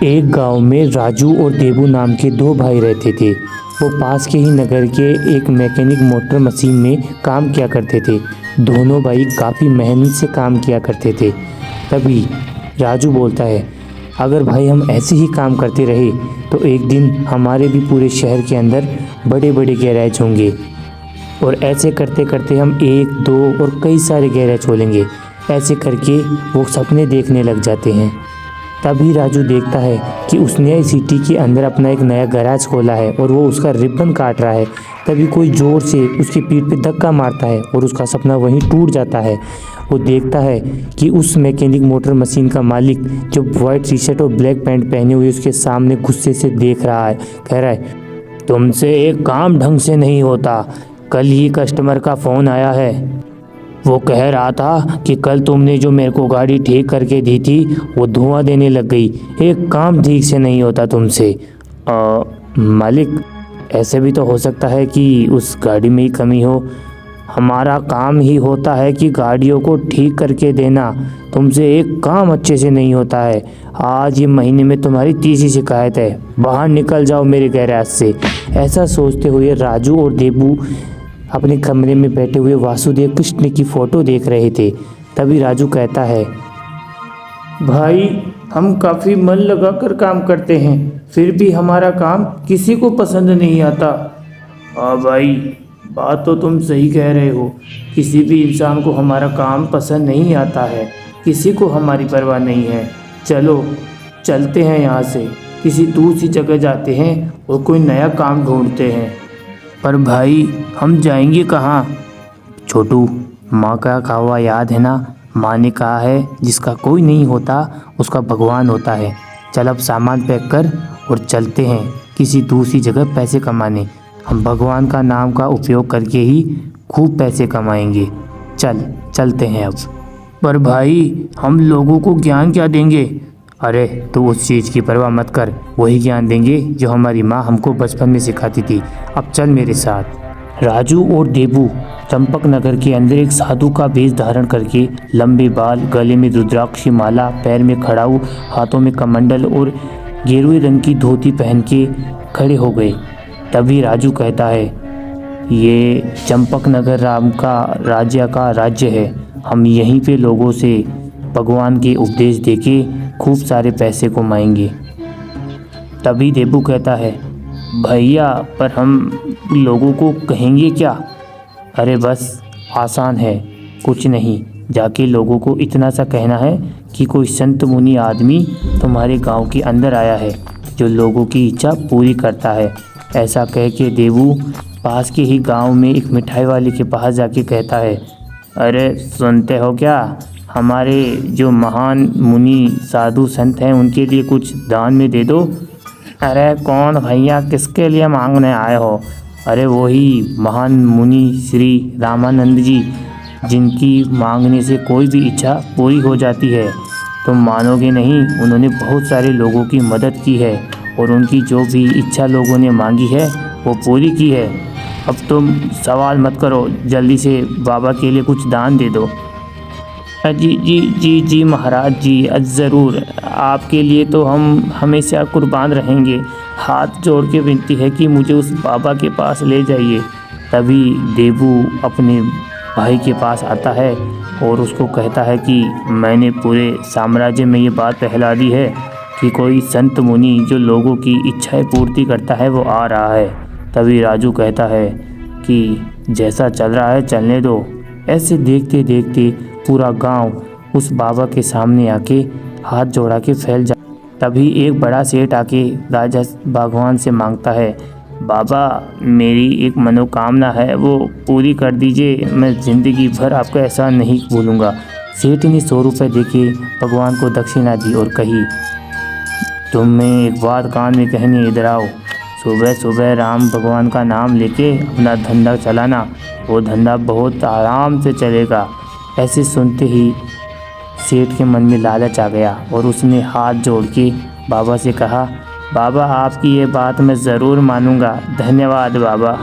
एक गांव में राजू और देबू नाम के दो भाई रहते थे। वो पास के ही नगर के एक मैकेनिक मोटर मशीन में काम किया करते थे। दोनों भाई काफ़ी मेहनत से काम किया करते थे। तभी राजू बोलता है, अगर भाई हम ऐसे ही काम करते रहे तो एक दिन हमारे भी पूरे शहर के अंदर बड़े बड़े गैराज होंगे और ऐसे करते करते हम एक दो और कई सारे गैराज खोलेंगे। ऐसे करके वो सपने देखने लग जाते हैं। तभी राजू देखता है कि उसने सिटी के अंदर अपना एक नया गैराज खोला है और वो उसका रिबन काट रहा है। तभी कोई ज़ोर से उसकी पीठ पे धक्का मारता है और उसका सपना वहीं टूट जाता है। वो देखता है कि उस मैकेनिक मोटर मशीन का मालिक जो वाइट टी शर्ट और ब्लैक पैंट पहने हुए उसके सामने गुस्से से देख रहा है। कह रहा है, तुमसे एक काम ढंग से नहीं होता। कल ही कस्टमर का फ़ोन आया है। वो कह रहा था कि कल तुमने जो मेरे को गाड़ी ठीक करके दी थी वो धुआं देने लग गई। एक काम ठीक से नहीं होता तुमसे। मालिक, ऐसे भी तो हो सकता है कि उस गाड़ी में ही कमी हो। हमारा काम ही होता है कि गाड़ियों को ठीक करके देना। तुमसे एक काम अच्छे से नहीं होता है। आज ये महीने में तुम्हारी तीसरी शिकायत है। बाहर निकल जाओ मेरे गैराज से। ऐसा सोचते हुए राजू और देबू अपने कमरे में बैठे हुए वासुदेव कृष्ण की फ़ोटो देख रहे थे। तभी राजू कहता है, भाई हम काफ़ी मन लगाकर काम करते हैं, फिर भी हमारा काम किसी को पसंद नहीं आता। हाँ भाई, बात तो तुम सही कह रहे हो। किसी भी इंसान को हमारा काम पसंद नहीं आता है। किसी को हमारी परवाह नहीं है। चलो चलते हैं यहाँ से, किसी दूसरी जगह जाते हैं और कोई नया काम ढूंढते हैं। पर भाई हम जाएंगे कहाँ? छोटू, माँ का कहा हुआ याद है ना? माँ ने कहा है, जिसका कोई नहीं होता उसका भगवान होता है। चल अब सामान पैक कर और चलते हैं किसी दूसरी जगह पैसे कमाने। हम भगवान का नाम का उपयोग करके ही खूब पैसे कमाएंगे। चलते हैं अब। पर भाई हम लोगों को ज्ञान क्या देंगे? अरे तो उस चीज़ की परवाह मत कर, वही ज्ञान देंगे जो हमारी माँ हमको बचपन में सिखाती थी। अब चल मेरे साथ। राजू और देबू चंपक नगर के अंदर एक साधु का वेश धारण करके, लंबे बाल, गले में रुद्राक्ष की माला, पैर में खड़ाऊ, हाथों में कमंडल और गेरुए रंग की धोती पहन के खड़े हो गए। तभी राजू कहता है, ये चंपक नगर राम का राज्य है। हम यहीं पे लोगों से भगवान के उपदेश देके खूब सारे पैसे कमाएंगे। तभी देबू कहता है, भैया पर हम लोगों को कहेंगे क्या? अरे बस आसान है, कुछ नहीं, जाके लोगों को इतना सा कहना है कि कोई संत मुनि आदमी तुम्हारे गांव के अंदर आया है जो लोगों की इच्छा पूरी करता है। ऐसा कह के देबू पास के ही गांव में एक मिठाई वाले के पास जाके कहता है, अरे सुनते हो क्या? हमारे जो महान मुनि साधु संत हैं उनके लिए कुछ दान में दे दो। अरे कौन भैया, किसके लिए मांगने आए हो? अरे वही महान मुनि श्री रामानंद जी, जिनकी मांगने से कोई भी इच्छा पूरी हो जाती है। तुम मानोगे नहीं, उन्होंने बहुत सारे लोगों की मदद की है और उनकी जो भी इच्छा लोगों ने मांगी है वो पूरी की है। अब तुम सवाल मत करो, जल्दी से बाबा के लिए कुछ दान दे दो। जी महाराज जी, ज़रूर, आपके लिए तो हम हमेशा कुर्बान रहेंगे। हाथ जोड़ के विनती है कि मुझे उस बाबा के पास ले जाइए। तभी देबू अपने भाई के पास आता है और उसको कहता है कि मैंने पूरे साम्राज्य में ये बात फैला दी है कि कोई संत मुनि जो लोगों की इच्छाएं पूर्ति करता है वो आ रहा है। तभी राजू कहता है कि जैसा चल रहा है चलने दो। ऐसे देखते देखते पूरा गांव उस बाबा के सामने आके हाथ जोड़ा के फैल जा। तभी एक बड़ा सेठ आके राजा भगवान से मांगता है, बाबा मेरी एक मनोकामना है, वो पूरी कर दीजिए। मैं ज़िंदगी भर आपका एहसान नहीं भूलूंगा। सेठ ने 100 रुपये देके भगवान को दक्षिणा दी और कही, तुम्हें एक बात कान में कहनी, इधर आओ। सुबह सुबह राम भगवान का नाम लेके अपना धंधा चलाना, वो धंधा बहुत आराम से चलेगा। ऐसे सुनते ही सेठ के मन में लालच आ गया और उसने हाथ जोड़ के बाबा से कहा, बाबा आपकी ये बात मैं ज़रूर मानूंगा। धन्यवाद बाबा।